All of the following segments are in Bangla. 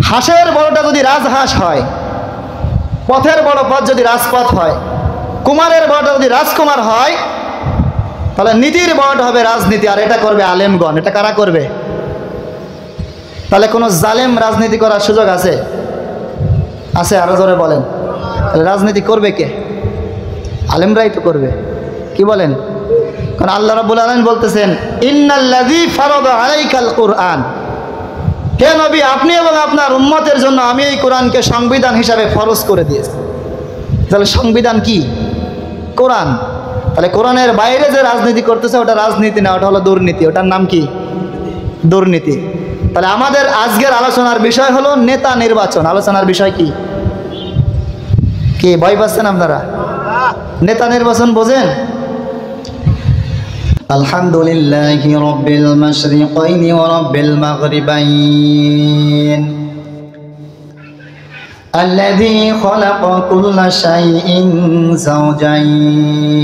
হাঁসের বড়টা যদি রাজহাঁস হয়, পথের বড় পথ যদি রাজপথ হয়, কুমারের বড়টা যদি রাজকুমার হয়, তাহলে নীতির বড়টা হবে রাজনীতি, আর এটা করবে আলেমগণ। এটা কারা করবে? তাহলে কোনো জালেম রাজনীতি করার সুযোগ আছে? আছে? আরো জোরে বলেন। রাজনীতি করবে কে? আলেমরাই তো করবে। কি বলেন? কারণ আল্লাহ রাব্বুল আলামিন বলতেছেন, ইন্নাল্লাযী ফারাদা আলাইকাল কুরআন, হে নবী, আপনি এবং আপনার উম্মতের জন্য আমি এই কোরআনকে সংবিধান হিসাবে ফরজ করে দিয়েছি। তাহলে সংবিধান কি? কোরআন। তাহলে কোরআনের বাইরে যে রাজনীতি করতেছে ওটা রাজনীতি না, ওটা হলো দুর্নীতি। ওটার নাম কি? দুর্নীতি। তাহলে আমাদের আজকের আলোচনার বিষয় হলো নেতা নির্বাচন। আলোচনার বিষয় কি? কি ভয় পাচ্ছেন আপনারা? নেতা নির্বাচন বোঝেন? আলহামদুলিল্লাহি রাব্বিল মাশরিকাইনি ওয়া রাব্বিল মাগরিবাইন আল্লাযী খালাকা কুল্লা শাইইন যাওজাইন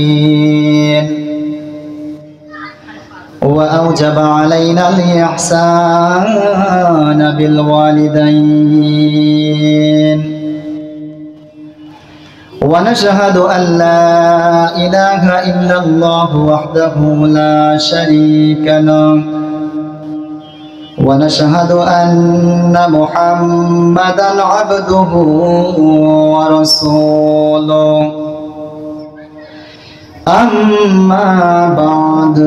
ওয়া আওজাবা আলাইনা আল-ইহসানা বিল ওয়ালিদাইন ونشهد أن لا إله إلا الله وحده لا شريك له ونشهد أن محمدا عبده ورسوله أما بعد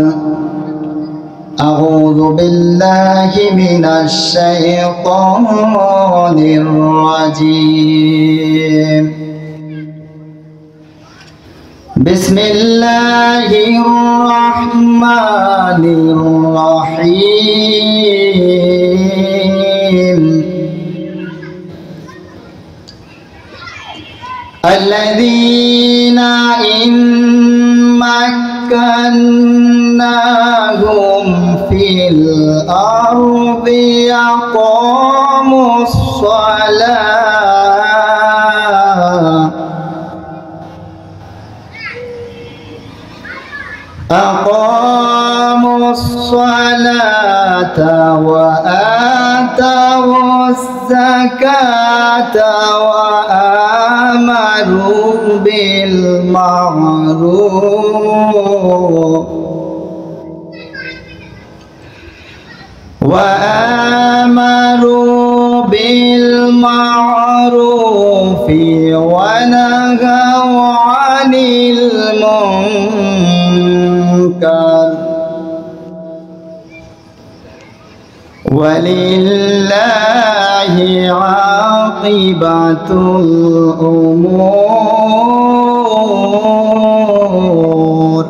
أعوذ بالله من الشيطان الرجيم بسم الله الرحمن الرحيم الذين إن مكناهم في الأرض أقاموا الصلاة وآتوا الزكاة وآمروا بالمعروف ونهوا عن المنكر ولله عاقبة الأمور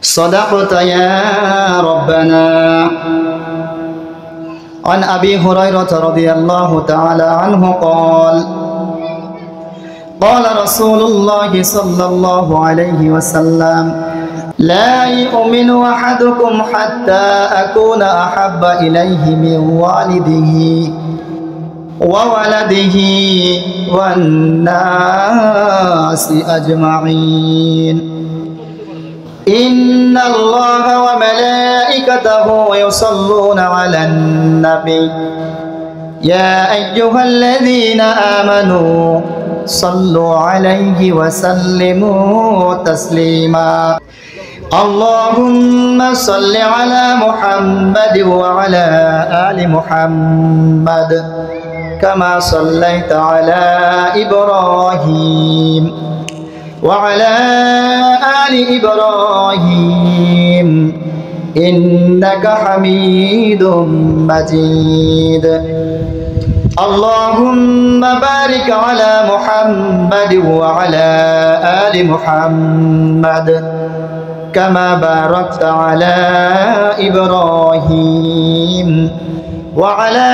صدقت يا ربنا عن أبي هريرة رضي الله تعالى عنه قال قال رسول الله صلى الله عليه وسلم لا يؤمن أحدكم حتى أكون أحب إليه من والده وولده والناس أجمعين إن الله وملائكته يصلون على النبي يا أيها الذين آمنوا صلوا عليه وسلموا تسليما اللهم صل على محمد وعلى آل محمد كما صليت على إبراهيم وعلى آل إبراهيم إنك حميد مجيد اللهم بارك على محمد وعلى آل محمد كما باركت على إبراهيم وعلى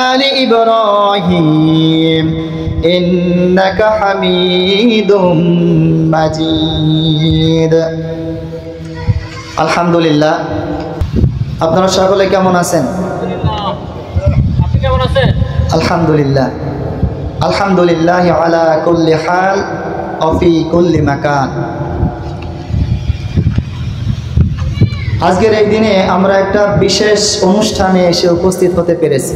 آل إبراهيم إنك حميد مجيد الحمد لله আপনারা সকলে কেমন আছেন? আপনি কেমন আছেন? আলহামদুলিল্লাহ আলহামদুলিল্লাহ আলা কুল্লি হাল ওয়া ফি কুল্লি মাকান আজকের এই দিনে আমরা একটা বিশেষ অনুষ্ঠানে এসে উপস্থিত হতে পেরেছি।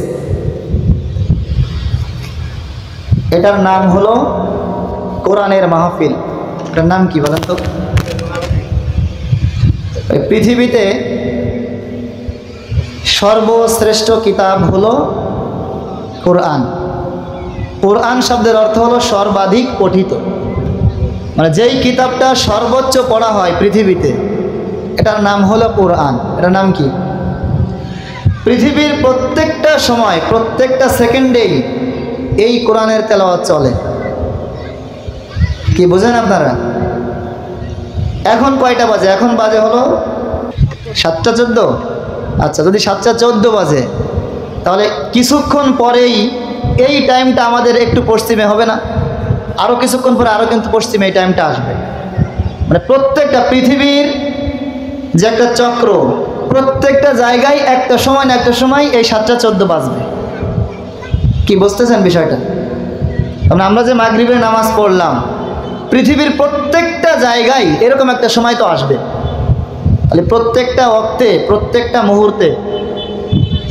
এটার নাম হলো কোরআনের মাহফিল। এটার নাম কি বলেন তো? পৃথিবীতে সর্বশ্রেষ্ঠ কিতাব হলো কোরআন। কোরআন শব্দের অর্থ হলো সর্বাধিক পঠিত, মানে যেই কিতাবটা সর্বোচ্চ পড়া হয় পৃথিবীতে, এটার নাম হলো কোরআন। এটার নাম কি? পৃথিবীর প্রত্যেকটা সময়, প্রত্যেকটা সেকেন্ডেই এই কোরআনের তেলাওয়াত চলে। কি বুঝেন আপনারা? এখন কয়টা বাজে? এখন বাজে হলো 7:14। আচ্ছা, যদি 7:14 বাজে, তাহলে কিছুক্ষণ পরেই এই টাইমটা আমাদের একটু পশ্চিমে হবে না? আরও কিছুক্ষণ পরে আরও কিন্তু পশ্চিমে এই টাইমটা আসবে। মানে প্রত্যেকটা পৃথিবীর যে একটা চক্র, প্রত্যেকটা জায়গায় একটা সময় না একটা সময় এই 7:14 বাজবে। কি বুঝতেছেন বিষয়টা? মানে আমরা যে মাগরিবের নামাজ পড়লাম, পৃথিবীর প্রত্যেকটা জায়গায় এরকম একটা সময় তো আসবে। তাহলে প্রত্যেকটা ওয়াক্তে, প্রত্যেকটা মুহূর্তে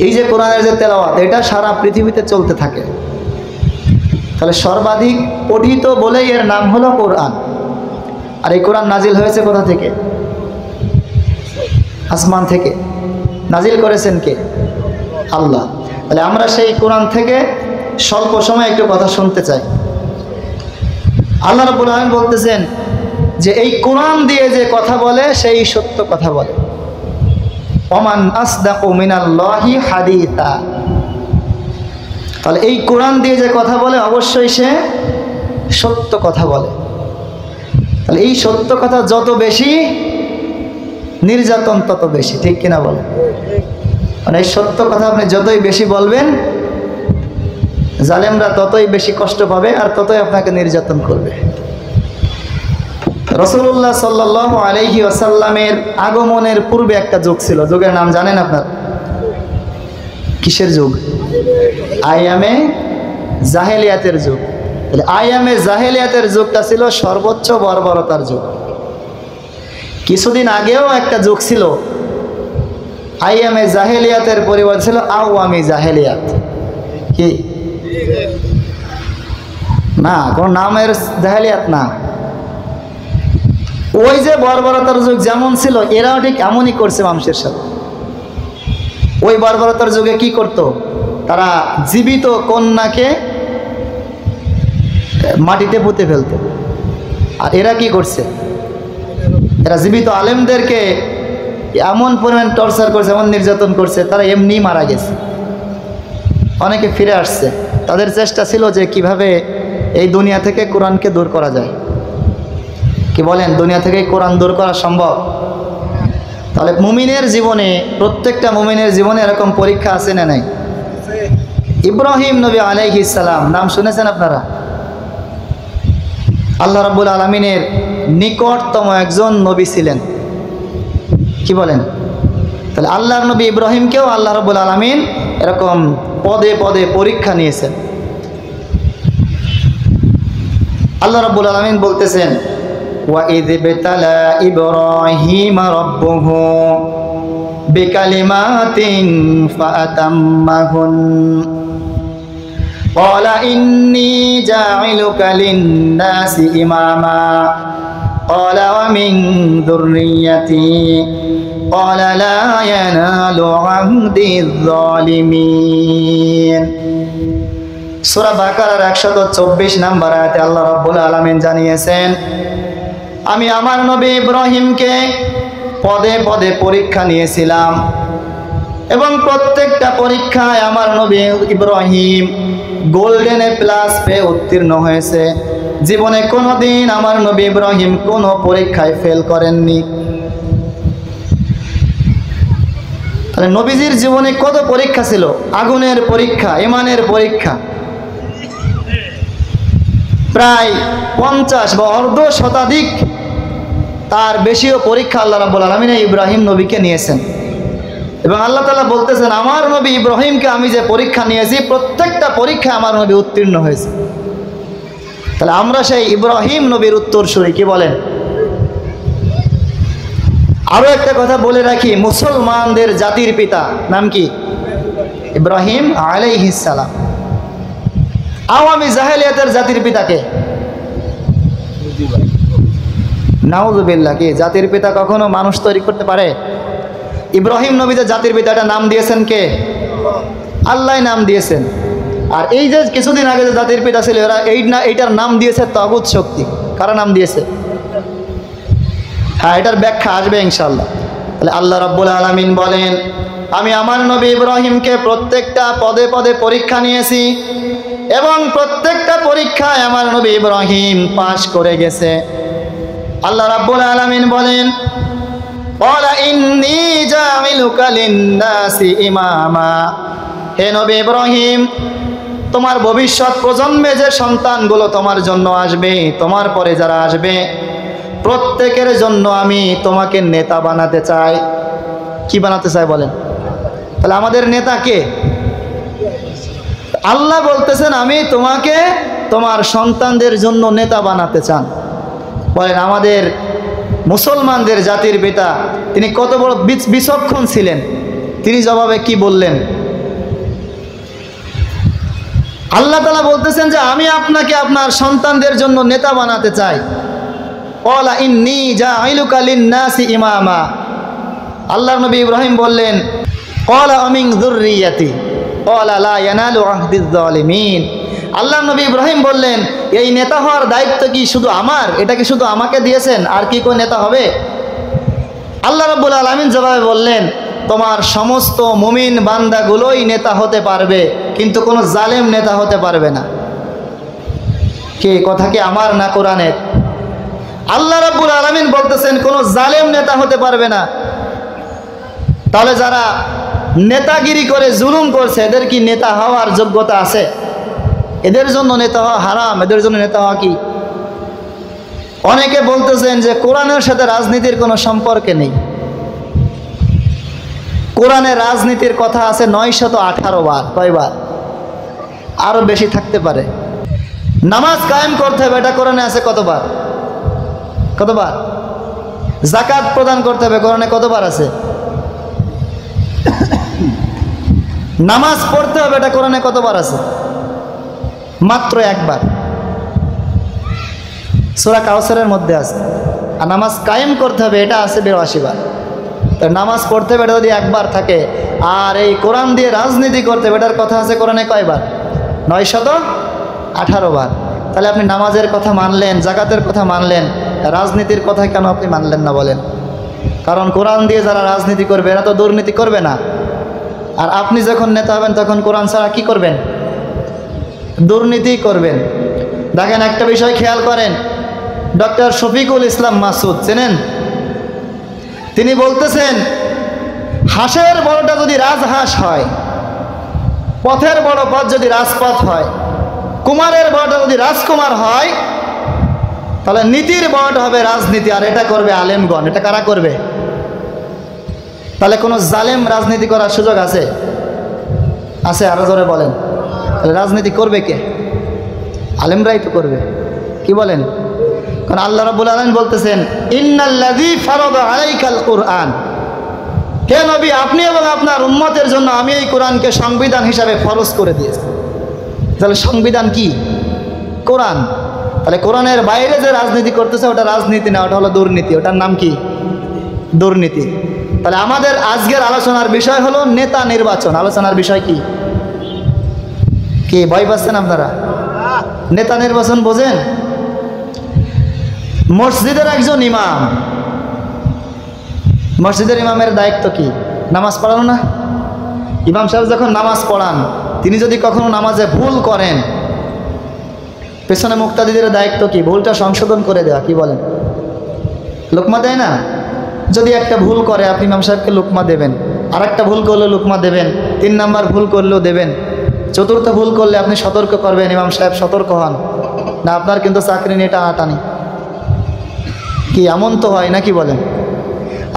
এই যে কোরআনের যে তেলাওয়াত, এটা সারা পৃথিবীতে চলতে থাকে। তাহলে সর্বাধিক পঠিত বলেই এর নাম হলো কোরআন। আর এই কোরআন নাজিল হয়েছে কোথা থেকে? আসমান থেকে। নাজিল করেছেন কে? আল্লাহ। তাহলে আমরা সেই কোরআন থেকে স্বল্প সময় একটু কথা শুনতে চাই। আল্লাহ রাব্বুল আলামিন বলতেছেন যে এই কোরআন দিয়ে যে কথা বলে সেই সত্য কথা বলে। ওমান আসদাকু মিনাল্লাহি হাদিসা। তাহলে এই কোরআন দিয়ে যে কথা বলে অবশ্যই সে সত্য কথা বলে। তাহলে এই সত্য কথা যত বেশি, নির্যাতন তত বেশি, ঠিক কিনা বলে? মানে এই সত্য কথা আপনি যতই বেশি বলবেন, জালেমরা ততই বেশি কষ্ট পাবে আর ততই আপনাকে নির্যাতন করবে। রাসূলুল্লাহ সাল্লাল্লাহু আলাইহি ওয়াসাল্লামের আগমনের পূর্বে একটা যুগ ছিল। যুগের নাম জানেন আপনার? কিসের যুগ? আইয়ামে জাহেলিয়াতের যুগ। তাহলে আইয়ামে জাহেলিয়াতের যুগটা ছিল সর্বোচ্চ বর্বরতার যুগ। কিছুদিন আগেও একটা যুগ ছিল, আইয়ামে জাহেলিয়াতের পরিবর্তে ছিল আওয়ামী জাহেলিয়াত। কি না, কোন নামের জাহেলিয়াত না। ওই যে বর্বরতার যুগ যেমন ছিল, এরাও ঠিক এমনই করছে মানুষের সাথে। ওই বর্বরতার যুগে কি করত? তারা জীবিত কন্যাকে মাটিতে পুঁতে ফেলত। আর এরা কি করছে? এরা জীবিত আলেমদেরকে এমন পরিমাণ টর্চার করছে, এমন নির্যাতন করছে, তারা এমনি মারা গেছে। অনেকে ফিরে আসছে। তাদের চেষ্টা ছিল যে কিভাবে এই দুনিয়া থেকে কোরআনকে দূর করা যায়। কি বলেন? দুনিয়া থেকে কোরআন দূর করা সম্ভব? তাহলে মুমিনের জীবনে, প্রত্যেকটা মুমিনের জীবনে এরকম পরীক্ষা আছে না নাই? ইব্রাহিম নবী আলাইহিস সালাম নাম শুনেছেন আপনারা? আল্লাহ রাব্বুল আলামিনের নিকটতম একজন নবী ছিলেন। কি বলেন? তাহলে আল্লাহর নবী ইব্রাহিমকেও আল্লাহ রাব্বুল আলামিন এরকম পদে পদে পরীক্ষা নিয়েছেন। আল্লাহ রাব্বুল আলামিন বলতেছেন, وَإِذِ ابْتَلَى إِبْرَاهِيمَ رَبُّهُ بِكَلِمَاتٍ فَأَتَمَّهُنَّ قَالَ إِنِّي جَاعِلُكَ لِلنَّاسِ إِمَامًا قَالَ وَمِنْ ذُرِّيَّتِي قَالَ لَا يَنَالُ عَهْدِي الظَّالِمِينَ। সূরা বাকারার 124 নম্বর আয়াতে আল্লাহ রাব্বুল আলামিন জানিয়েছেন, আমি আমার নবী ইব্রাহিমকে পদে পদে পরীক্ষা নিয়েছিলাম এবং প্রত্যেকটা পরীক্ষায় আমার নবী ইব্রাহিম গোল্ডেন প্লাস পেয়ে উত্তীর্ণ হয়েছে। জীবনে কোনোদিন আমার নবী ইব্রাহিম কোনো পরীক্ষায় ফেল করেননি। তাহলে নবীজির জীবনে কত পরীক্ষা ছিল? আগুনের পরীক্ষা, ঈমানের পরীক্ষা, প্রায় 50 বা অর্ধ শতাধিক, তার বেশিও পরীক্ষা আল্লাহ রাব্বুল আলামিন ইব্রাহিম নবীকে নিয়েছেন। এবং আল্লাহ তাআলা বলতেছেন, আমার নবী ইব্রাহিমকে আমি যে পরীক্ষা নিয়েছি, প্রত্যেকটা পরীক্ষায় আমার নবী উত্তীর্ণ হয়েছে। তাহলে আমরা সেই ইব্রাহিম নবীর উত্তরসূরি। কি বলেন? আরো একটা কথা বলে রাখি, মুসলমানদের জাতির পিতা নাম কি? ইব্রাহিম আলাইহিস সালাম। আওয়ামী জাহেলিয়াতের জাতির পিতাকে নাউযুবিল্লাহ, কি জাতির পিতা কখনো মানুষ তৈরি করতে পারে? ইব্রাহিম নবীদের জাতির পিতাটা নাম দিয়েছেন কে? আল্লাহ নাম দিয়েছেন। আর এই যে কিছুদিন আগে যে জাতির পিতা ছিল, এরা এইটার নাম দিয়েছে তাগুত শক্তি। কারা নাম দিয়েছে? হ্যাঁ, এটার ব্যাখ্যা আসবে ইনশাআল্লাহ। তাহলে আল্লাহ রাব্বুল আলামিন বলেন, আমি আমার নবী ইব্রাহিমকে প্রত্যেকটা পদে পদে পরীক্ষা নিয়েছি এবং প্রত্যেকটা পরীক্ষায় আমার নবী ইব্রাহিম পাশ করে গেছে। আল্লাহ রাব্বুল আলামিন বলেন, ক্বালা ইন্নী জাইলুকা লিন-নাসি ইমামা। হে নবী ইব্রাহিম, তোমার ভবিষ্যৎ প্রজন্মে যে সন্তানগুলো তোমার জন্য আসবে, তোমার পরে যারা আসবে, প্রত্যেকের জন্য আমি তোমাকে নেতা বানাতে চাই। কি বানাতে চাই বলেন? তাহলে আমাদের নেতা কে? আল্লাহ বলতেছেন, আমি তোমাকে তোমার সন্তানদের জন্য নেতা বানাতে চান। বলেন, আমাদের মুসলমানদের জাতির পিতা তিনি কত বড় বিচক্ষণ ছিলেন। তিনি জবাবে কি বললেন? আল্লাহ তাআলা বলতেছেন যে আমি আপনাকে আপনার সন্তানদের জন্য নেতা বানাতে চাই। ক্বালা ইন্নী জাইলুকা লিন-নাসি ইমামা। আল্লাহর নবী ইব্রাহিম বললেন, ক্বালা মিন যুররিয়াতি ক্বালা লা ইয়ানালু আহদিয যালিমিন। আল্লাহর নবী ইব্রাহিম বললেন, এই নেতা হওয়ার দায়িত্ব কি শুধু আমার? এটা কি শুধু আমাকে দিয়েছেন? আর কি কোন নেতা হবে? আল্লাহ রাব্বুল আলামিন জবাবে বললেন, তোমার সমস্ত মুমিন বান্দাগুলোই নেতা হতে পারবে, কিন্তু কোনো জালেম নেতা হতে পারবে না। কে কথা কি আমার না কোরআনের? আল্লাহ রাব্বুল আলামিন বলতেছেন কোনো জালেম নেতা হতে পারবে না। তাহলে যারা নেতাগিরি করে জুলুম করছে, এদের কি নেতা হওয়ার যোগ্যতা আছে? এদের জন্য নেতা হওয়া হারাম। এদের জন্য নেতা হওয়া কি? অনেকে বলতেছেন যে কোরআনের সাথে রাজনীতির কোনো সম্পর্ক নেই। কোরআনে রাজনীতির কথা আছে 918 বার। কয়বার? আরো বেশি থাকতে পারে। নামাজ কায়েম করতে হবে, এটা কোরআনে আছে কতবার? কতবার? যাকাত প্রদান করতে হবে, কোরআনে কতবার আছে? নামাজ পড়তে হবে, এটা কোরআনে কতবার আছে? মাত্র একবার, সূরা কাউসারের মধ্যে আছে। আর নামাজ কায়েম করতে হবে, এটা আছে 82 বার। তো নামাজ পড়তে হবে, এটা যদি একবার থাকে, আর এই কোরআন দিয়ে রাজনীতি করতে হবে, এটার কথা আছে কোরআনে কয়বার? 918 বার। তাহলে আপনি নামাজের কথা মানলেন, যাকাতের কথা মানলেন, রাজনীতির কথা কেন আপনি মানলেন না বলেন? কারণ কোরআন দিয়ে যারা রাজনীতি করবে এরা তো দুর্নীতি করবে না। আর আপনি যখন নেতা হবেন তখন কোরআন ছাড়া কি করবেন? দুর্নীতি করবেন। দেখেন, একটা বিষয় খেয়াল করেন, ডক্টর শফিকুল ইসলাম মাসুদ চেনেন? তিনি বলতেছেন, হাঁসের বড়টা যদি রাজহাঁস হয়, পথের বড় পথ যদি রাজপথ হয়, কুমারের বড়টা যদি রাজকুমার হয়, তাহলে নীতির বড়টা হবে রাজনীতি, আর এটা করবে আলেমগণ। এটা কারা করবে? তাহলে কোনো জালেম রাজনীতি করার সুযোগ আছে? আছে? আরো জোরে বলেন। তাহলে রাজনীতি করবে কে? আলেমরাই তো করবে। কি বলেন? কারণ আল্লাহ রাব্বুল আলামিন বলতেছেন, ইন্নাল্লাযী ফারাদা আলাইকাল কুরআন। হে নবী, আপনি এবং আপনার উম্মতের জন্য আমি এই কোরআনকে সংবিধান হিসাবে ফরজ করে দিয়েছি। তাহলে সংবিধান কি? কোরআন। তাহলে কোরআনের বাইরে যে রাজনীতি করতেছে ওটা রাজনীতি না, ওটা হলো দুর্নীতি। ওটার নাম কি? দুর্নীতি। তাহলে আমাদের আজকের আলোচনার বিষয় হলো নেতা নির্বাচন। আলোচনার বিষয় কি? কি ভয় পাচ্ছেন আপনারা? নেতা নির্বাচন বোঝেন? মসজিদের একজন ইমাম, মসজিদের ইমামের দায়িত্ব কি? নামাজ পড়ানো না? ইমাম সাহেব যখন নামাজ পড়ান, তিনি যদি কখনো নামাজে ভুল করেন, পেছনে মুক্তাদিদের দায়িত্ব কি? ভুলটা সংশোধন করে দেওয়া। কি বলেন? লোকমা দেয় না? যদি একটা ভুল করে আপনি ইমাম সাহেবকে লোকমা দেবেন, আর একটা ভুল করলে লোকমা দেবেন, 3 নাম্বার ভুল করলেও দেবেন, চতুর্থ ভুল করলে আপনি সতর্ক করবেন, ইমাম সাহেব সতর্ক হন না, আপনার কিন্তু চাকরি নিয়ে টানাটানি। কি এমন তো হয় নাকি বলেন?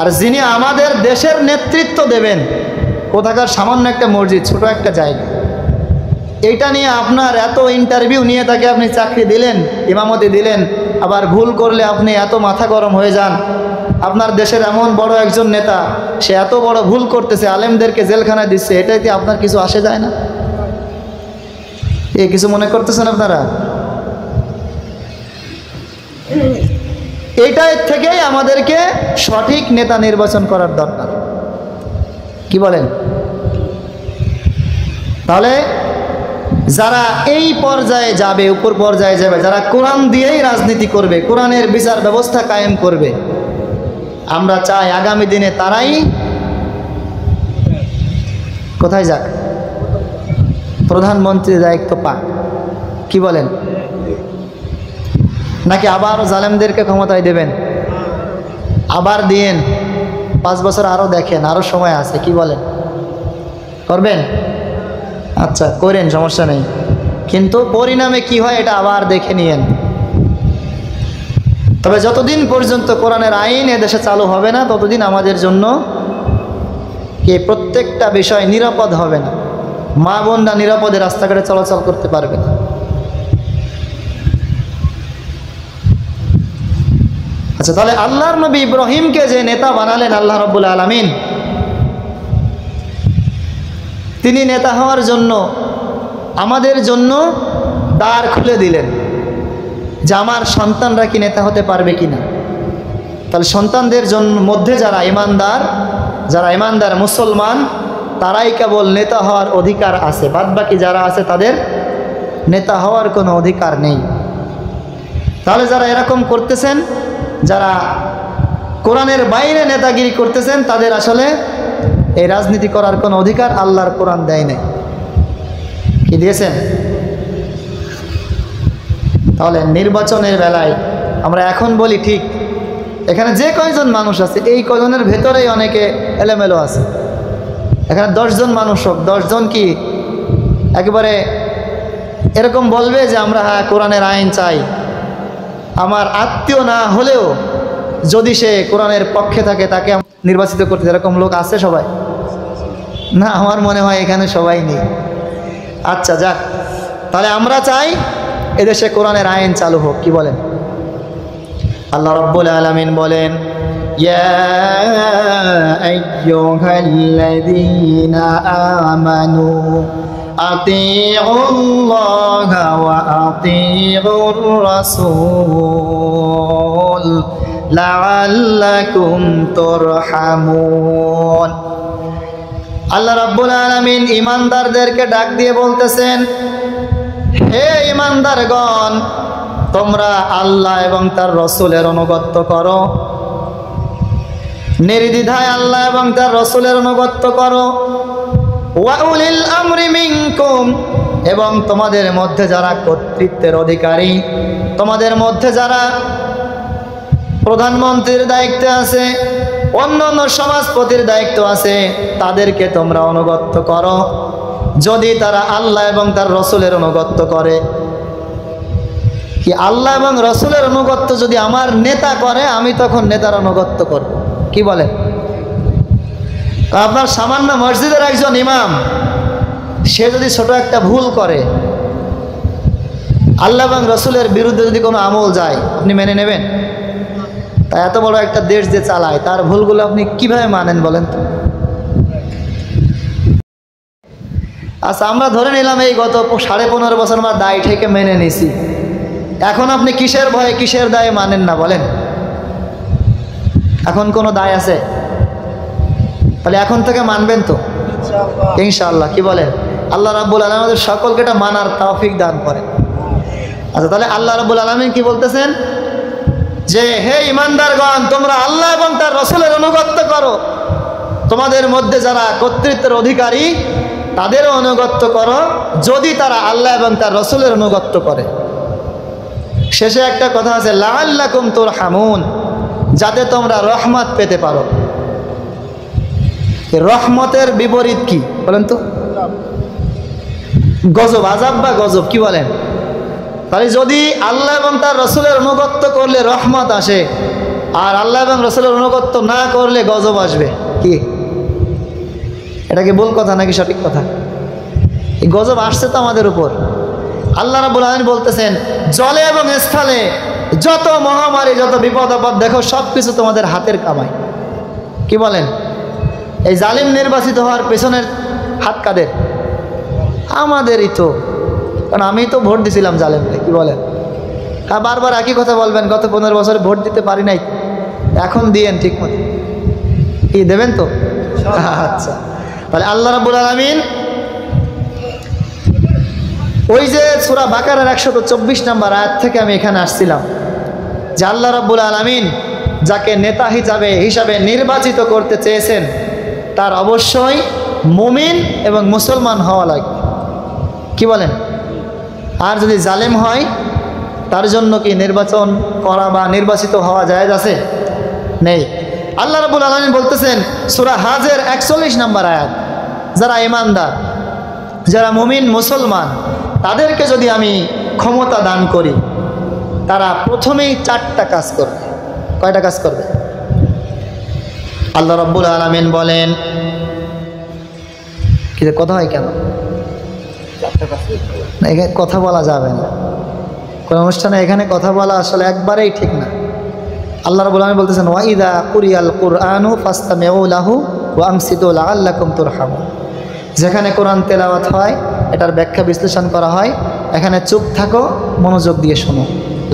আর যিনি আমাদের দেশের নেতৃত্ব দেবেন, কোথাকার সামান্য একটা মসজিদ, ছোট একটা জায়গা, এইটা নিয়ে আপনার এত ইন্টারভিউ নিয়ে তাকে আপনি চাকরি দিলেন, ইমামতি দিলেন, আবার ভুল করলে আপনি এত মাথা গরম হয়ে যান, আপনার দেশের এমন বড় একজন নেতা, সে এত বড় ভুল করতেছে, আলেমদেরকে জেলখানায় দিচ্ছে, এটাইতে আপনার কিছু আসে যায় না? কিছু মনে করতেছেন আপনারা? এইটাই থেকেই আমাদেরকে সঠিক নেতা নির্বাচন করার দরকার। কি বলেন? তাহলে যারা এই পর্যায়ে যাবে, উপর পর্যায়ে যাবে, যারা কোরআন দিয়েই রাজনীতি করবে, কোরআনের বিচার ব্যবস্থা কায়েম করবে, আমরা চাই আগামী দিনে তারাই কোথায় যাক? প্রধানমন্ত্রীর দায়িত্ব পাক। কি বলেন? নাকি আবার জালেমদেরকে ক্ষমতায় দেবেন? আবার দিয়েন, 5 বছর আরো দেখেন, আরো সময় আছে। কি বলেন? করবেন? আচ্ছা করেন, সমস্যা নেই, কিন্তু পরিণামে কি হয় এটা আবার দেখে নিয়েন। তবে যতদিন পর্যন্ত কোরআনের আইন এদেশে চালু হবে না, ততদিন আমাদের জন্য প্রত্যেকটা বিষয় নিরাপদ হবে না। মা বোনরা নিরাপদে রাস্তাঘাটে চলাচল করতে পারবে না। আচ্ছা, তাহলে আল্লাহর নবী ইব্রাহিমকে যে নেতা বানালেন আল্লাহ রাব্বুল আলামিন, তিনি নেতা হওয়ার জন্য আমাদের জন্য দ্বার খুলে দিলেন যে আমার সন্তানরা কি নেতা হতে পারবে কিনা। তাহলে সন্তানদের জন্য মধ্যে যারা ইমানদার মুসলমান, তারাই কেবল নেতা হওয়ার অধিকার আছে, বাদ বাকি যারা আছে তাদের নেতা হওয়ার কোনো অধিকার নেই। তাহলে যারা এরকম করতেছেন, যারা কোরআনের বাইরে নেতাগিরি করতেছেন, তাদের আসলে এই রাজনীতি করার কোনো অধিকার আল্লাহর কোরআন দেয় নাই। কি দিয়েছেন? তাহলে নির্বাচনের বেলায় আমরা এখন বলি ঠিক, এখানে যে কয়জন মানুষ আছে এই কয়জনের ভেতরেই অনেকে এলোমেলো আছে। এখানে 10 জন মানুষ হোক, 10 জন কি একেবারে এরকম বলবে যে আমরা হ্যাঁ কোরআনের আইন চাই, আমার আত্মীয় না হলেও যদি সে কোরআনের পক্ষে থাকে তাকে নির্বাচিত করতে, এরকম লোক আছে সবাই? না, আমার মনে হয় এখানে সবাই নেই। আচ্ছা যাক, তাহলে আমরা চাই এদেশে কোরআনের আইন চালু হোক। কি বলেন? আল্লাহ রাব্বুল আলামিন বলেন, ইয়া আইয়ুহাল্লাযীনা আমানু আতিউল্লাহা ওয়া আতিউর রাসূল লাআল্লাকুম তুরহামুন। আল্লাহ রাব্বুল আলামিন ঈমানদারদেরকে ডাক দিয়ে বলতেছেন, হে ঈমানদারগণ, তোমরা আল্লাহ এবং তার রাসূলের অনুগত্য করো, নির্দ্বিধায় আল্লাহ এবং তার রাসূলের অনুগত্য করো। ওয়া উলিল আমরি মিনকুম, এবং তোমাদের মধ্যে যারা কর্তৃত্বের অধিকারী, তোমাদের মধ্যে যারা প্রধানমন্ত্রীর দায়িত্বে আছে, অন্যান্য সমাজপতির দায়িত্ব আছে, তাদেরকে তোমরা অনুগত্য করো যদি তারা আল্লাহ এবং তার রাসূলের অনুগত্য করে। কি আল্লাহ এবং রাসূলের অনুগত্য যদি আমার নেতা করে, আমি তখন নেতার অনুগত্য করব। কি বলেন? আপনার সামান্য মসজিদের একজন ইমাম, সে যদি ছোট একটা ভুল করে, আল্লাহ এবং রাসূলের বিরুদ্ধে যদি কোনো আমল যায়, আপনি মেনে নেবেন? তা এত বড় একটা দেশ যে চালায়, তার ভুলগুলো আপনি কিভাবে মানেন বলেন তো? আচ্ছা, আমরা ধরে নিলাম এই গত 15.5 বছর আমরা দায় থেকে মেনে নিছি, এখন আপনি কিসের ভয়ে কিসের দায়ে মানেন না বলেন? এখন কোনো দায় আছে? তাহলে এখন থেকে মানবেন তো ইনশাআল্লাহ? কি বলেন? আল্লাহ রাব্বুল আলামিন আমাদের সকলকে এটা মানার তৌফিক দান করেন। আচ্ছা, তাহলে আল্লাহ রাব্বুল আলামিন কি বলতেছেন? যে হে ঈমানদারগণ, তোমরা আল্লাহ এবং তার রাসূলের অনুগত্য করো, তোমাদের মধ্যে যারা কর্তৃত্বের অধিকারী তাদেরও অনুগত্য করো যদি তারা আল্লাহ এবং তার রাসূলের অনুগত্য করে। শেষে একটা কথা আছে, লাআল্লাকুম তুরহামুন, যাতে তোমরা রহমত পেতে পারো। রহমতের বিপরীত কি বলেন তো? গজব, আযাব বা গজব। কি বলেন? তাহলে যদি আল্লাহ এবং তার রাসূলের অনুগত্য করলে রহমত আসে, আর আল্লাহ এবং রাসূলের অনুগত্য না করলে গজব আসবে, কি এটা কি ভুল কথা নাকি সঠিক কথা? এই গজব আসছে তো আমাদের উপর। আল্লাহ রাব্বুল আলামিন বলতেছেন, জলে এবং স্থলে যত মহামারী, যত বিপদ আপদ দেখো, সব কিছু তোমাদের হাতের কামাই। কি বলেন? এই জালিম নির্বাচিত হওয়ার পেছনের হাত কাদের? আমাদেরই তো, কারণ আমি তো ভোট দিছিলাম জালিমকে। কি বলেন? হ্যাঁ, বারবার একই কথা বলবেন, গত 15 বছরে ভোট দিতে পারি নাই, এখন দিয়েন ঠিক মতো। কি দেবেন তো? আচ্ছা, তাহলে আল্লাহ রাব্বুল আলামিন ওই যে সূরা বাকারার 124 নম্বর আয়াত থেকে আমি এখানে আসছিলাম, যে আল্লাহ রাব্বুল আলামিন যাকে নেতা হিসাবে নির্বাচিত করতে চেয়েছেন তার অবশ্যই মুমিন এবং মুসলমান হওয়া লাগবে। কি বলেন? আর যদি জালেম হয় তার জন্য কি নির্বাচন করা বা নির্বাচিত হওয়া জায়েজ আছে? নেই। আল্লাহ রাব্বুল আলামিন বলতেছেন সূরা হাজের 41 নম্বর আয়াত, যারা ঈমানদার, যারা মুমিন মুসলমান, তাদেরকে যদি আমি ক্ষমতা দান করি, তারা প্রথমেই 4টা কাজ করবে। কয়টা কাজ করবে? আল্লাহ রাব্বুল আলামিন বলেন, কি কথা হয় কেন? না, এখানে কথা বলা যাবে না কোন অনুষ্ঠানে, এখানে কথা বলা আসলে একবারেই ঠিক না। আল্লাহ রাব্বুল আলামিন বলতেছেন, ওয়া ইযা কুরিয়াল কুরআনু ফাসতামিউ লাহু ওয়া আনসিতু লাআল্লাকুম তুরহামুন। যেখানে কোরআন তেলাওয়াত হয়, এটার ব্যাখ্যা বিশ্লেষণ করা হয়, এখানে চুপ থাকো, মনোযোগ দিয়ে শোনো।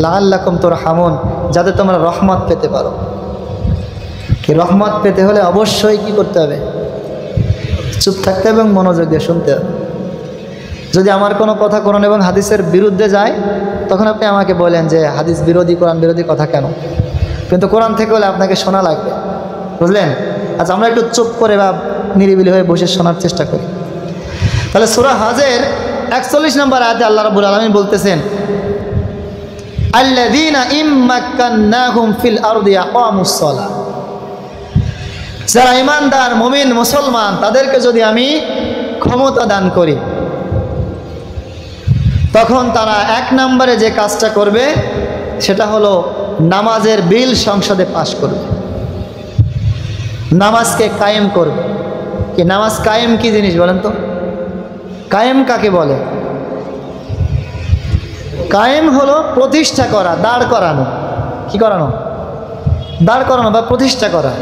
লাআল্লাকুম তুরহামুন, যাতে তোমরা রহমত পেতে পারো। কি রহমত পেতে হলে অবশ্যই কি করতে হবে? চুপ থাকতে হবে এবং মনোযোগ দিয়ে শুনতে হবে। যদি আমার কোনো কথা কোরআন এবং হাদিসের বিরুদ্ধে যায়, তখন আপনি আমাকে বলেন যে হাদিস বিরোধী, কোরআন বিরোধী কথা কেন? কিন্তু কোরআন থেকে হলে আপনাকে শোনা লাগবে, বুঝলেন? আচ্ছা, আমরা একটু চুপ করে বা নিরিবিলি হয়ে বসে শোনার চেষ্টা করি। তাহলে সূরা হাজের 41 নম্বর আয়াতে আল্লাহ রাব্বুল আলামিন বলতেছেন, আল্লাযীনা ইম্মাক্কান্নাহুম ফিল আরদি আকামুস সালাহ। যারা ঈমানদার মুমিন মুসলমান, তাদেরকে যদি আমি ক্ষমতা দান করি, তখন তারা 1 নম্বরে যে কাজটা করবে সেটা হলো নামাজের বিল সংসদে পাশ করবে, নামাজকে কায়েম করবে। কি নামাজ কায়েম কি জিনিস বলেন তো? কায়েম কাকে বলে? কায়েম হলো প্রতিষ্ঠা করা, দাঁড় করানো। কি করানো? দাঁড় করানো বা প্রতিষ্ঠা করা।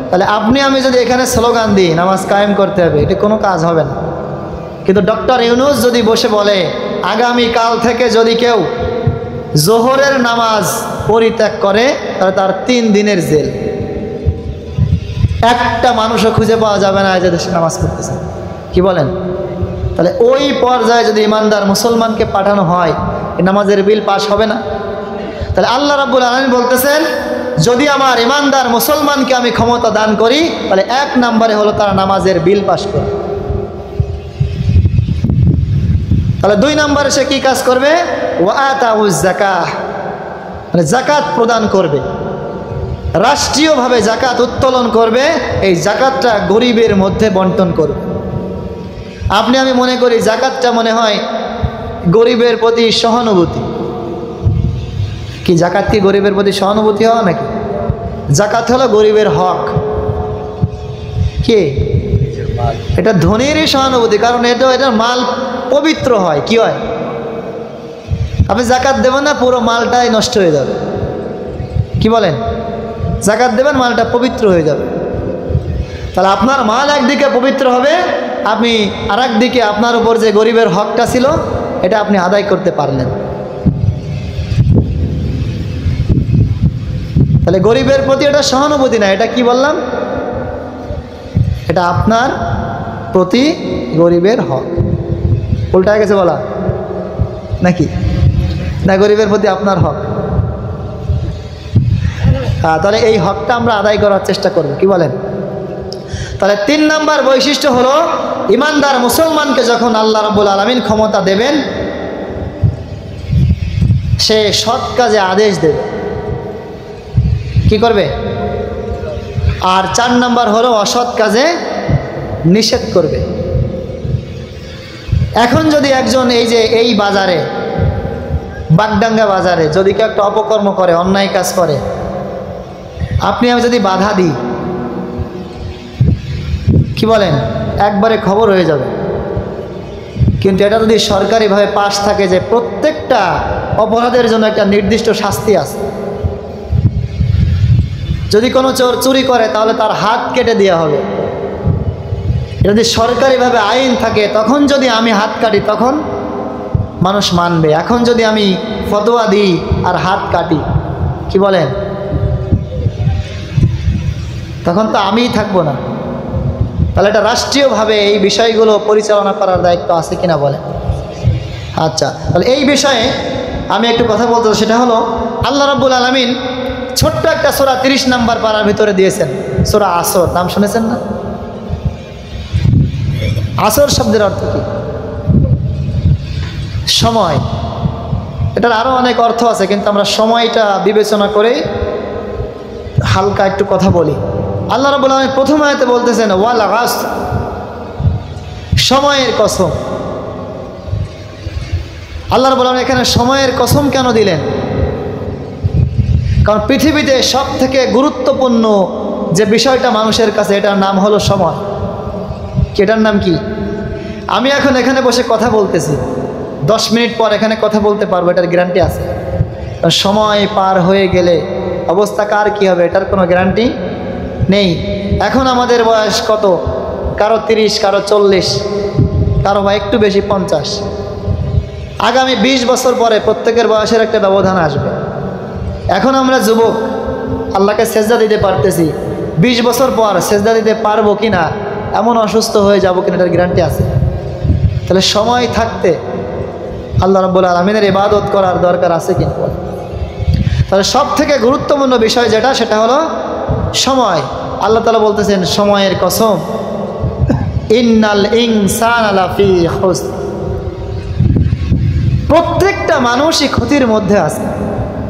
তাহলে আপনি আমি যদি এখানে স্লোগান দিই নামাজ কায়েম করতে হবে, এটা কোনো কাজ হবে না। কিন্তু ডক্টর ইউনূস যদি বসে বলে আগামী কাল থেকে যদি কেউ জোহরের নামাজ পরিত্যাগ করে, তাহলে তার 3 দিনের জেল। একটা মানুষও খুঁজে পাওয়া যাবে না যে দেশে নামাজ পড়তেছে। কি বলেন? তাহলে ওই পর্যায়ে যদি ইমানদার মুসলমানকে পাঠানো হয়, নামাজের বিল পাস হবে না? তাহলে আল্লাহ রাব্বুল আলামিন বলতেছেন, যদি আমার ইমানদার মুসলমানকে আমি ক্ষমতা দান করি, তাহলে 1 নম্বরে হলো তারা নামাজের বিল পাস করবে। তাহলে 2 নম্বরে সে কি কাজ করবে? ওয়া আতাউজ যাকাহ, মানে যাকাত প্রদান করবে, রাষ্ট্রীয়ভাবে যাকাত উত্তোলন করবে। এই যাকাতটা গরিবের মধ্যে বন্টন করবে। আপনি আমি মনে করি যাকাতটা মনে হয় গরিবের প্রতি সহানুভূতি। কি যাকাত কি গরিবের প্রতি সহানুভূতি হওয়া নাকি? যাকাত হলো গরিবের হক। কি এটা ধনীরই সহানুভূতি, কারণ এটার মাল পবিত্র হয়। কি হয়? আপনি যাকাত দেবেন না, পুরো মালটাই নষ্ট হয়ে যাবে। কি বলেন? যাকাত দেবেন, মালটা পবিত্র হয়ে যাবে। তাহলে আপনার মাল একদিকে পবিত্র হবে, আপনি আর একদিকে আপনার উপর যে গরিবের হকটা ছিল এটা আপনি আদায় করতে পারলেন। তাহলে গরিবের প্রতি এটা সহানুভূতি না, এটা কি বললাম? এটা আপনার প্রতি গরিবের হক। উল্টা গেছে বলা নাকি? না, গরিবের প্রতি আপনার হক। তাহলে এই হকটা আমরা আদায় করার চেষ্টা করব। কি বলেন? তাহলে 3 নম্বর বৈশিষ্ট্য হলো, ইমানদার মুসলমানকে যখন আল্লাহ রাব্বুল আলামিন ক্ষমতা দেবেন, সে সৎ কাজে আদেশ দেবে। কি করবে? আর 4 নম্বর হলো অসৎ কাজে নিষেধ করবে। এখন যদি একজন এই বাজারে, বাগডাঙ্গা বাজারে যদি কেউ একটা অপকর্ম করে, অন্যায় কাজ করে, আপনি আমি যদি বাধা দিই, কি বলেন? একবারে খবর হয়ে যাবে। কিন্তু এটা যদি সরকারিভাবে পাশ থাকে যে প্রত্যেকটা অপরাধের জন্য একটা নির্দিষ্ট শাস্তি আছে, যদি কোনো চোর চুরি করে তাহলে তার হাত কেটে দেওয়া হবে। যদি সরকারিভাবে আইন থাকে তখন যদি আমি হাত কাটি তখন মানুষ মানবে। এখন যদি আমি ফতোয়া দিই আর হাত কাটি, কি বলেন, তখন তো আমিই থাকবো না। তাহলে এটা রাষ্ট্রীয়ভাবে এই বিষয়গুলো পরিচালনা করার দায়িত্ব আছে কিনা বলেন। আচ্ছা, তাহলে এই বিষয়ে আমি একটু কথা বলতে, সেটা হলো আল্লাহ রাব্বুল আলামিন ছোট্ট একটা সূরা 30 নম্বর পারার ভিতরে দিয়েছেন, সূরা আসর। নাম শুনেছেন না? আসর শব্দের অর্থ কি? সময়। এটার আরও অনেক অর্থ আছে, কিন্তু আমরা সময়টা বিবেচনা করেই হালকা একটু কথা বলি। আল্লাহ রাব্বুল আলামিন প্রথম আয়াতে বলতেছেন ওয়াল আসর, সময়ের কসম। আল্লাহ রাব্বুল আলামিন এখানে সময়ের কসম কেন দিলেন? কারণ পৃথিবীতে সব থেকে গুরুত্বপূর্ণ যে বিষয়টা মানুষের কাছে, এটার নাম হলো সময়। এটার নাম কি? আমি এখন এখানে বসে কথা বলতেছি, 10 মিনিট পর এখানে কথা বলতে পারবো, এটার গ্যারান্টি আছে? সময় পার হয়ে গেলে অবস্থা কার কি হবে এটার কোনো গ্যারান্টি নেই। এখন আমাদের বয়স কত? কারো 30, কারো 40, কারো বা একটু বেশি 50। আগামী 20 বছর পরে প্রত্যেকের বয়সের একটা ব্যবধান আসবে। এখন আমরা যুবক, আল্লাহকে সেজদা দিতে পারতেছি, 20 বছর পর সেজদা দিতে পারবো কি না, এমন অসুস্থ হয়ে যাবো কিনা, এটার গ্যারান্টি আছে? তাহলে সময় থাকতে আল্লাহ রাব্বুল আলামিনের ইবাদত করার দরকার আছে কিনা বলে। তাহলে সব থেকে গুরুত্বপূর্ণ বিষয় যেটা, সেটা হলো সময়। আল্লাহ তাআলা বলতেছেন সময়ের কসম, ইন্নাল ইনসানা লাফি খুসর, প্রত্যেকটা মানুষই ক্ষতির মধ্যে আছে।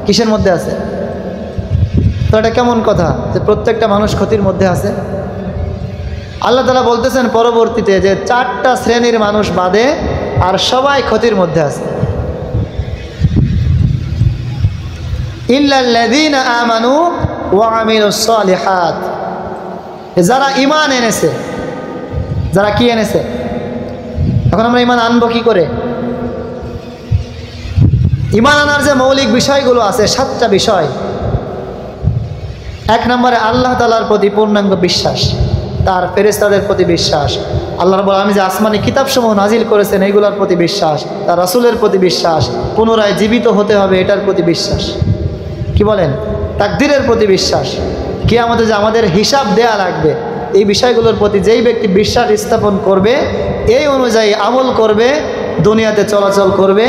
কিসের মধ্যে আছে? তো এটা কেমন কথা যে প্রত্যেকটা মানুষ ক্ষতির মধ্যে আছে? আল্লাহ তাআলা বলতেছেন পরবর্তীতে যে 4টা শ্রেণীর মানুষ বাদে আর সবাই ক্ষতির মধ্যে আছে। ইল্লাল্লাযীনা আমানু ওয়া আমিলুস সালিহাত, যারা ঈমান এনেছে। যারা কি এনেছে? এখন আমরা ঈমান আনবো কি করে? ঈমান আনার যে মৌলিক বিষয়গুলো আছে, 7টা বিষয়। 1 নম্বরে আল্লাহ তাআলার প্রতি পূর্ণাঙ্গ বিশ্বাস, তার ফেরেশতাদের প্রতি বিশ্বাস, আল্লাহ রাব্বুল আলামিন যে আসমানি কিতাবসমূহ নাজিল করেছেন এইগুলোর প্রতি বিশ্বাস, তার রাসূলের প্রতি বিশ্বাস, পুনরায় জীবিত হতে হবে এটার প্রতি বিশ্বাস, কি বলেন, তাকদীরের প্রতি বিশ্বাস, কিয়ামতে যে আমাদের হিসাব দেয়া লাগবে, এই বিষয়গুলোর প্রতি যেই ব্যক্তি বিশ্বাস স্থাপন করবে, এই অনুযায়ী আমল করবে, দুনিয়াতে চলাচল করবে,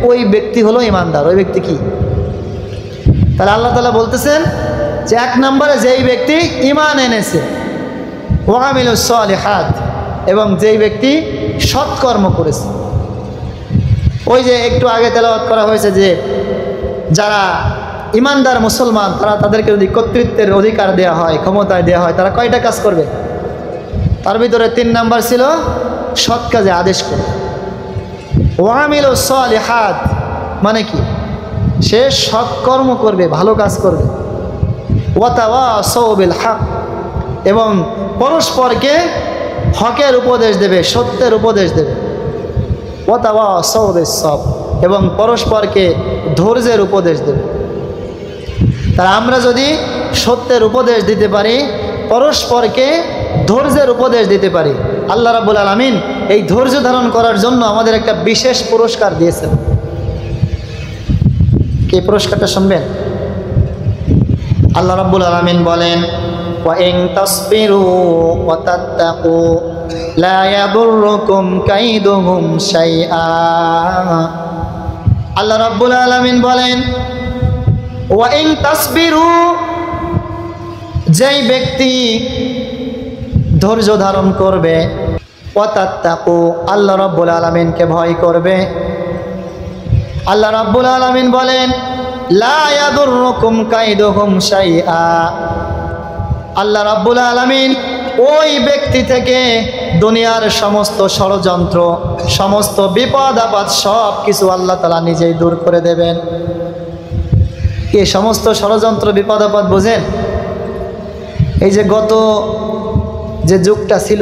ওই ব্যক্তি হলো ইমানদার। ওই ব্যক্তি কি? তাহলে আল্লাহ তাআলা বলতেছেন যে 1 নম্বরে যেই ব্যক্তি ঈমান এনেছে, ওয়া আমিলুস সালিহাত, এবং যেই ব্যক্তি সৎকর্ম করেছে। ওই যে একটু আগে তেলাওয়াত করা হয়েছে যে যারা ইমানদার মুসলমান, তাদেরকে যদি কর্তৃত্বের অধিকার দেওয়া হয়, ক্ষমতায় দেওয়া হয়, তারা কয়টা কাজ করবে? তার ভিতরে 3 নাম্বার ছিল সৎ কাজে আদেশ করবে। ওয়া আমিলুস সালিহাত মানে কি? সে সৎকর্ম করবে, ভালো কাজ করবে। ওয়া তাওয়াসাউ বিল হক, এবং পরস্পরকে হকের উপদেশ দেবে, সত্যের উপদেশ দেবে। ওয়া তাওয়াসাউ বিস সবর, এবং পরস্পরকে ধৈর্যের উপদেশ দেবে। তারা আমরা যদি সত্যের উপদেশ দিতে পারি, পরস্পরকে ধৈর্যের উপদেশ দিতে পারি, আল্লাহ রাব্বুল আলামিন এই ধৈর্য ধারণ করার জন্য আমাদের একটা বিশেষ পুরস্কার দিয়েছেন। এই পুরস্কারটা শুনবেন। আল্লাহ রাব্বুল আলামিন বলেন ওয়া ইন তাসবিরু ওয়া তাত্তাকু লা ইয়াদুররুকুম কাইদুহুম শাইআ। আল্লাহ রাব্বুল আলামিন বলেন ওয়া ইন তাসবিরু, যেই ব্যক্তি ধৈর্য ধারণ করবে, ওয়া তাত্তাকু, আল্লাহ রাব্বুল আলামিনকে ভয় করবে, আল্লাহ রাব্বুল আলামিন বলেন লা ইয়াদুররুকুম কাইদুহুম শাইআ, আল্লাহ রাব্বুল আলামিন ওই ব্যক্তি থেকে দুনিয়ার সমস্ত ষড়যন্ত্র, সমস্ত বিপদ আপদ সব কিছু আল্লাহ তাআলা নিজেই দূর করে দেবেন। এই সমস্ত ষড়যন্ত্র বিপদ আপদ বোঝেন? এই যে গত যে যুগটা ছিল,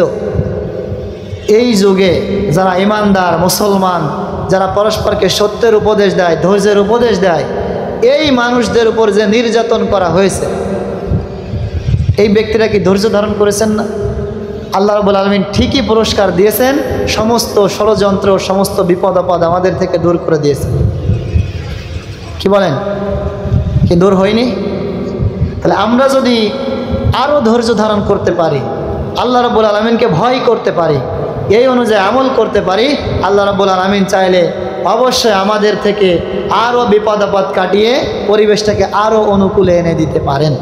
এই যুগে যারা ইমানদার মুসলমান, যারা পরস্পরকে সত্যের উপদেশ দেয়, ধৈর্যের উপদেশ দেয়, এই মানুষদের উপর যে নির্যাতন করা হয়েছে, এই ব্যক্তিরা কি ধৈর্য ধারণ করেছেন না? আল্লাহ রাব্বুল আলামিন ঠিকই পুরস্কার দিয়েছেন, সমস্ত ষড়যন্ত্র সমস্ত বিপদ আপদ আমাদের থেকে দূর করে দিয়েছেন। কি বলেন, কি দূর হয়নি? তাহলে আমরা যদি আরও ধৈর্য ধারণ করতে পারি, আল্লাহ রাব্বুল আলামিনকে ভয় করতে পারি, এই অনুযায়ী আমল করতে পারি, আল্লাহ রাব্বুল আলামিন চাইলে অবশ্যই আমাদের থেকে আরও বিপদ আপদ কাটিয়ে পরিবেশটাকে আরও অনুকূলে এনে দিতে পারেন।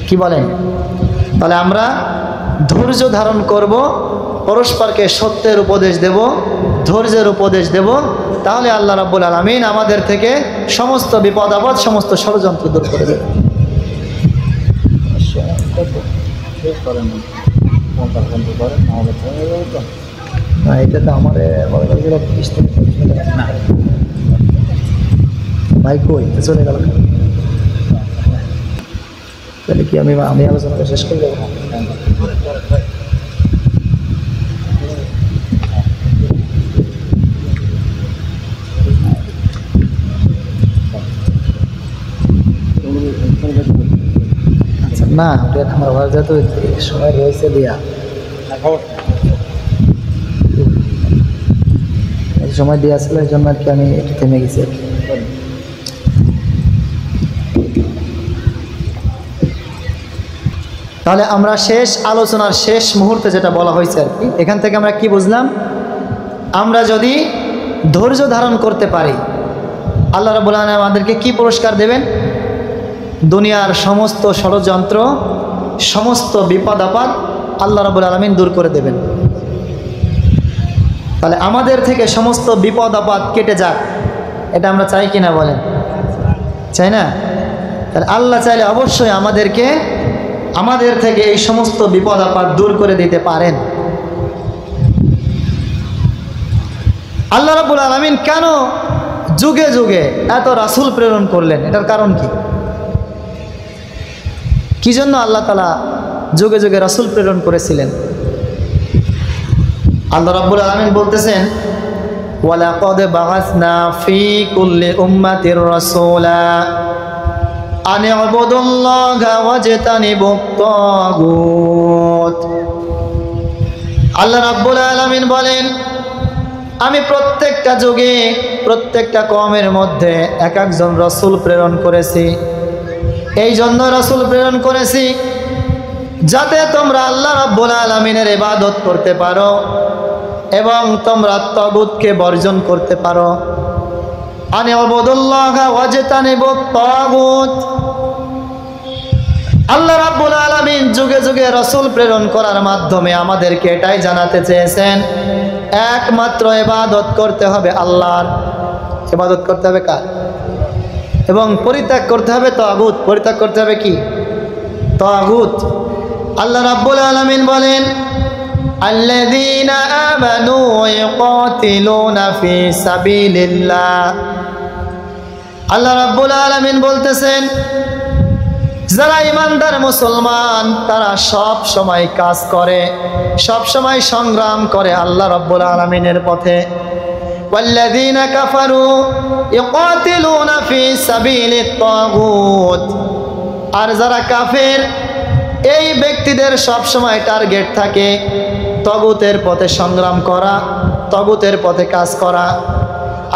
কি বলেন? তাহলে আমরা ধৈর্য ধারণ করব, পরস্পরকে সত্যের উপদেশ দেব, ধৈর্যের উপদেশ দেব, তাহলে আল্লাহ রাব্বুল আলামিন আমাদের থেকে সমস্ত বিপদ আপদ সমস্ত ষড়যন্ত্র দূর করে দেবে। না, এটা তো আমার ভাই কই চলে গেল, তাহলে কি আমি আলোচনাটা শেষ করে দেবো? আচ্ছা না, আমার ঘর যেহেতু সময় রয়েছে দিয়া সময় দিয়ে আসলে এই জন্য আর কি আমি একটু থেমে গেছি আর কি। তাহলে আমরা শেষ আলোচনার শেষ মুহূর্তে যেটা বলা হয়েছে আর কি, এখান থেকে আমরা কি বুঝলাম? আমরা যদি ধৈর্য ধারণ করতে পারি, আল্লাহ রাব্বুল আলামিন আমাদেরকে কি পুরস্কার দেবেন? দুনিয়ার সমস্ত ষড়যন্ত্র সমস্ত বিপদ আপদ আল্লাহ রাব্বুল আলামিন দূর করে দেবেন। তাহলে আমাদের থেকে সমস্ত বিপদ আপদ কেটে যাক, এটা আমরা চাই কিনা বলেন? চাই না? তাহলে আল্লাহ চাইলে অবশ্যই আমাদের থেকে এই সমস্ত বিপদ আপদ দূর করে দিতে পারেন। আল্লাহ রাব্বুল আলামিন কেন যুগে যুগে এত রাসূল প্রেরণ করলেন? এটার কারণ কি জন্য আল্লাহ তাআলা যুগে যুগে রাসূল প্রেরণ করেছিলেন? আল্লাহ রাব্বুল আলামিন বলতেছেন, ওয়ালাকাদ বাআসনা ফি কুল্লি উম্মাতির রাসূলা আন ইউবুদুল্লাহা ওয়াজতানিবুত তাগুত। আল্লাহ রাব্বুল আলামিন বলেন, আমি প্রত্যেকটা যুগে প্রত্যেকটা কওমের মধ্যে এক একজন রাসূল প্রেরণ করেছি। এই জন্য রাসূল প্রেরণ করেছি যাতে তোমরা আল্লাহ রাব্বুল আলামিনের ইবাদত করতে পারো এবং তোমরা তাগুতকে বর্জন করতে পারো। আন ইউবুদুল্লাহা ওয়াজতানিবুত তাগুত। আল্লাহ রাব্বুল আলামিন যুগে যুগে রাসূল প্রেরণ করার মাধ্যমে আমাদেরকে এটাই জানাতে চেয়েছেন, একমাত্র ইবাদত করতে হবে আল্লাহর। ইবাদত করতে হবে কার? এবং পরিত্যাগ করতে হবে তাগুত। পরিত্যাগ করতে হবে কি? তাগুত। আল্লাহ রাব্বুল আলামিন বলেন, আল্লাযীনা আমানু ইয়াকাতিলুনা ফি সাবিলিল্লাহ। আল্লাহ রাব্বুল আলামিন বলতেছেন, যারা ঈমানদার মুসলমান তারা সব সময় কাজ করে, সব সময় সংগ্রাম করে আল্লাহ রাব্বুল আলামিনের পথে। ওয়াল্লাযীনা কাফারু ইয়াকাতিলুনা ফি সাবিলিত তাগুত। আর যারা কাফের এই ব্যক্তিদের সব সময় টার্গেট থাকে তাগুতের পথে সংগ্রাম করা, তাগুতের পথে কাজ করা।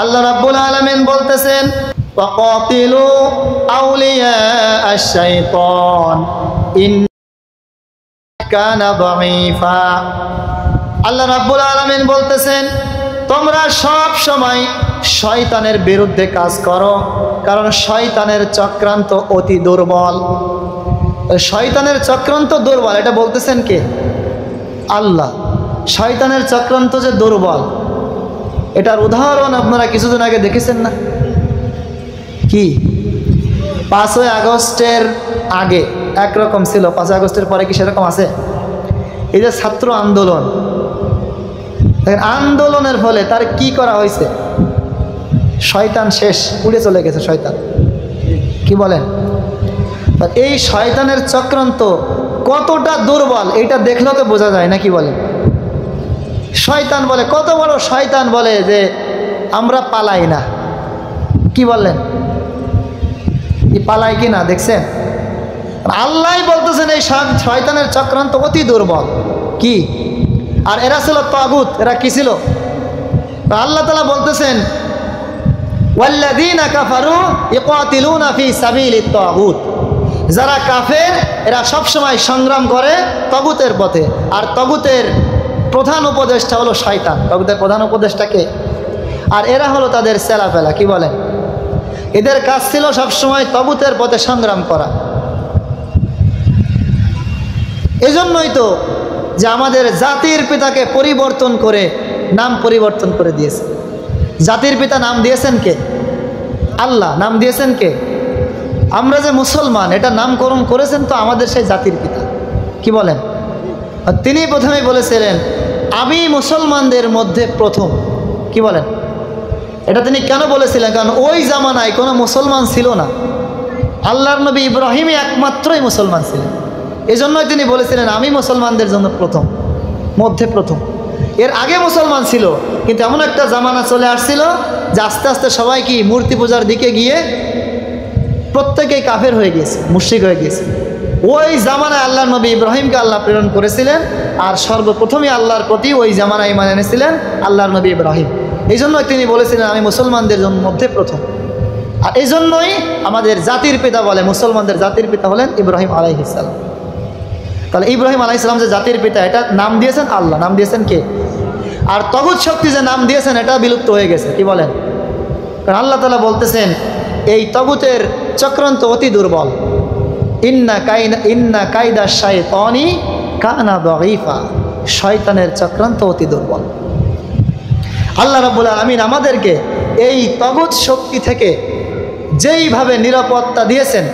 আল্লাহ রাব্বুল আলামিন বলতেছেন, ওয়াকাতিলু আউলিয়া আশ-শাইতান ইন্নাহু কানা দাঈফা। আল্লাহ রাব্বুল আলামিন বলতেছেন, তোমরা সব সময় শয়তানের বিরুদ্ধে কাজ করো, কারণ শয়তানের চক্রান্ত অতি দুর্বল। শয়তানের চক্রান্ত দুর্বল, এটা বলতেছেন কে? আল্লাহ। শয়তানের চক্রান্ত যে দুর্বল, এটার উদাহরণ আপনারা কিছুদিন আগে দেখেছেন না? কি 5ই আগস্টের আগে একরকম ছিল, 5ই আগস্টের পরে কি সেরকম আছে? এই যে ছাত্র আন্দোলন, আন্দোলনের ফলে তার কি করা হয়েছে? শয়তান শেষ, উড়ে চলে গেছে শয়তান। কি বলেন? এই শয়তানের চক্রান্ত কতটা দুর্বল এটা দেখলেও তো বোঝা যায় না। কি বলেন? শয়তান বলে, কত বড় শয়তান বলে যে আমরা পালাই না। কি বললেন? পালাই কি না দেখছেন? আল্লাহ বলতেছেন এই শয়তানের চক্রান্ত অতি দুর্বল। কি? আর এরা ছিল তাগুত। এরা কি ছিল? আল্লাহ তাআলা বলতেছেন ওয়াল্লাযীনা কাফারু ইকাতিলুনা ফি সাবিলিত তাগুত, যারা কাফের এরা সবসময় সংগ্রাম করে তাগুতের পথে। আর তাগুতের প্রধান উপদেষ্টা হলো শয়তান। তাগুতের প্রধান উপদেষ্টাকে, আর এরা হলো তাদের চেলাপেলা। কি বলেন? এদের কাজ ছিল সবসময় তাগুতের পথে সংগ্রাম করা। এজন্যই তো যে আমাদের জাতির পিতাকে পরিবর্তন করে নাম পরিবর্তন করে দিয়েছে। জাতির পিতা নাম দিয়েছেন কে? আল্লাহ। নাম দিয়েছেন কে? আমরা যে মুসলমান, এটা নামকরণ করেছেন তো আমাদের সেই জাতির পিতা। কি বলেন? তিনি প্রথমেই বলেছিলেন আমি মুসলমানদের মধ্যে প্রথম। কি বলেন? এটা তিনি কেন বলেছিলেন? কারণ ওই জামানায় কোনো মুসলমান ছিল না। আল্লাহর নবী ইব্রাহিমই একমাত্রই মুসলমান ছিলেন। এজন্যই তিনি বলেছিলেন আমি মুসলমানদের জন্য প্রথম, মধ্যে প্রথম। এর আগে মুসলমান ছিল, কিন্তু এমন একটা জামানা চলে আসছিল যে আস্তে আস্তে সবাই কি মূর্তি পূজার দিকে গিয়ে প্রত্যেকেই কাফের হয়ে গিয়েছে, মুশরিক হয়ে গিয়েছে। ওই জামানায় আল্লাহর নবী ইব্রাহিমকে আল্লাহ প্রেরণ করেছিলেন, আর সর্বপ্রথমই আল্লাহর প্রতি ওই জামানায় ঈমান এনেছিলেন আল্লাহর নবী ইব্রাহিম। এই জন্যই তিনি বলেছিলেন আমি মুসলমানদের মধ্যে প্রথম। আর এই জন্যই আমাদের জাতির পিতা বলে, মুসলমানদের জাতির পিতা হলেন ইব্রাহিম আলাইহিস সালাম। তাহলে ইব্রাহিম আলাইহিস সালাম যে জাতির পিতা, এটা নাম দিয়েছেন আল্লাহ। নাম দিয়েছেন কে? আর তগুত শক্তি যে নাম দিয়েছেন এটা বিলুপ্ত হয়ে গেছে। কি বলেন? কারণ আল্লাহ তাআলা বলতেছেন এই তগুতের চক্রান্ত অতি দুর্বল। ইন্না কাইদা শাইতানি কানা দাঈফা, শয়তানের চক্রান্ত অতি দুর্বল। আল্লাহ রাব্বুল আলামিন আমাদেরকে এই তগুত শক্তি থেকে যেইভাবে নিরাপত্তা দিয়েছেন